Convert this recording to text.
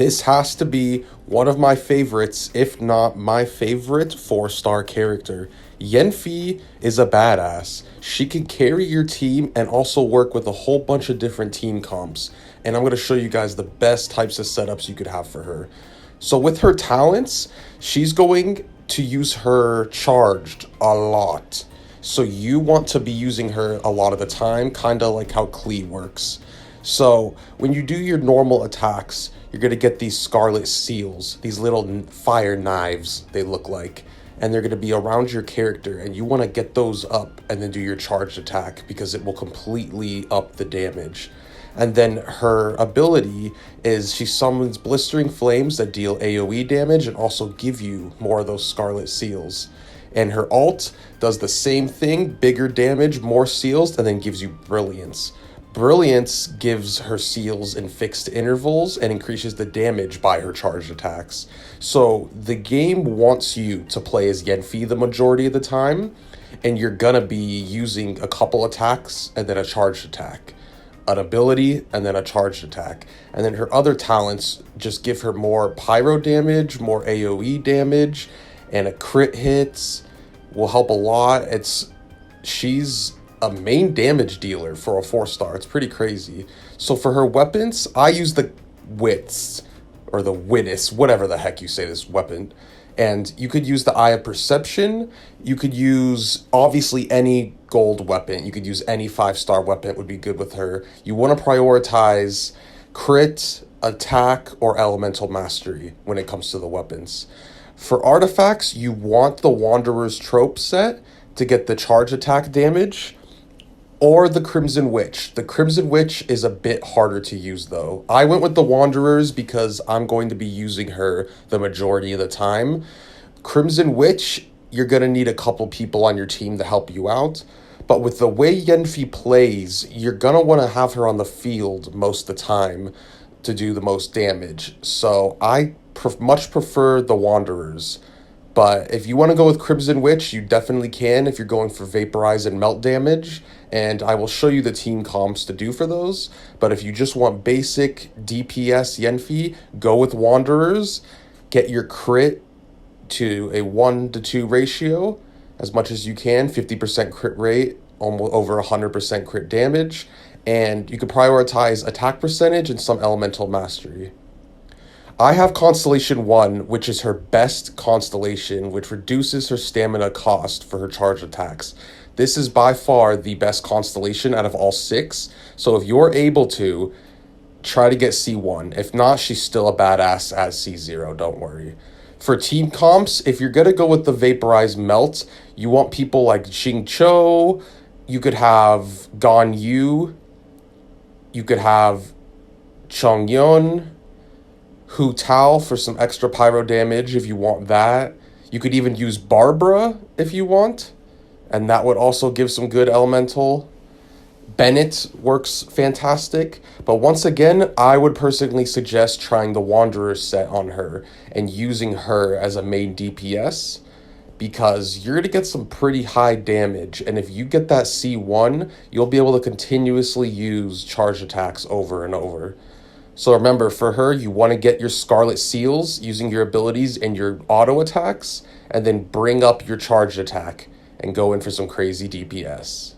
This has to be one of my favorites, if not my favorite 4-star character. YANFEI is a badass. She can carry your team and also work with a whole bunch of different team comps. And I'm going to show you guys the best types of setups you could have for her. So with her talents, she's going to use her charged a lot. So you want to be using her a lot of the time, kind of like how Klee works. So when you do your normal attacks, you're going to get these scarlet seals, these little fire knives they look like, and they're going to be around your character, and you want to get those up and then do your charged attack because it will completely up the damage. And then her ability is she summons blistering flames that deal AoE damage and also give you more of those scarlet seals. And her ult does the same thing, bigger damage, more seals, and then gives you brilliance. Brilliance gives her seals in fixed intervals and increases the damage by her charged attacks. So the game wants you to play as YANFEI the majority of the time, and you're gonna be using a couple attacks and then a charged attack, an ability and then a charged attack. And then her other talents just give her more pyro damage, more AoE damage, and a crit hits will help a lot. She's a main damage dealer for a 4-star. It's pretty crazy. So for her weapons, I use the wits or the witness, whatever the heck you say this weapon. And you could use the Eye of Perception. You could use obviously any gold weapon. You could use any 5-star weapon. It would be good with her. You want to prioritize crit, attack, or elemental mastery when it comes to the weapons. For artifacts, you want the Wanderer's Trope set to get the charge attack damage, or the Crimson Witch. The Crimson Witch is a bit harder to use though. I went with the Wanderers because I'm going to be using her the majority of the time. Crimson Witch, you're going to need a couple people on your team to help you out. But with the way YANFEI plays, you're going to want to have her on the field most of the time to do the most damage. So I much prefer the Wanderers. But if you want to go with Crimson Witch, you definitely can if you're going for Vaporize and Melt damage. And I will show you the team comps to do for those. But if you just want basic DPS YANFEI, go with Wanderers. Get your crit to a 1-to-2 ratio as much as you can. 50% crit rate, almost over 100% crit damage. And you can prioritize attack percentage and some elemental mastery. I have Constellation 1, which is her best constellation, which reduces her stamina cost for her charge attacks. This is by far the best constellation out of all 6, so if you're able to, try to get C1. If not, she's still a badass at C0, don't worry. For team comps, if you're going to go with the Vaporize Melt, you want people like Xingqiu, you could have Gan Yu, you could have Chongyun, Hu Tao for some extra pyro damage if you want that. You could even use Barbara if you want, and that would also give some good elemental. Bennett works fantastic, but once again, I would personally suggest trying the Wanderer set on her and using her as a main DPS because you're going to get some pretty high damage, and if you get that C1, you'll be able to continuously use charge attacks over and over. So remember, for her, you want to get your Scarlet Seals using your abilities and your auto attacks, and then bring up your charged attack and go in for some crazy DPS.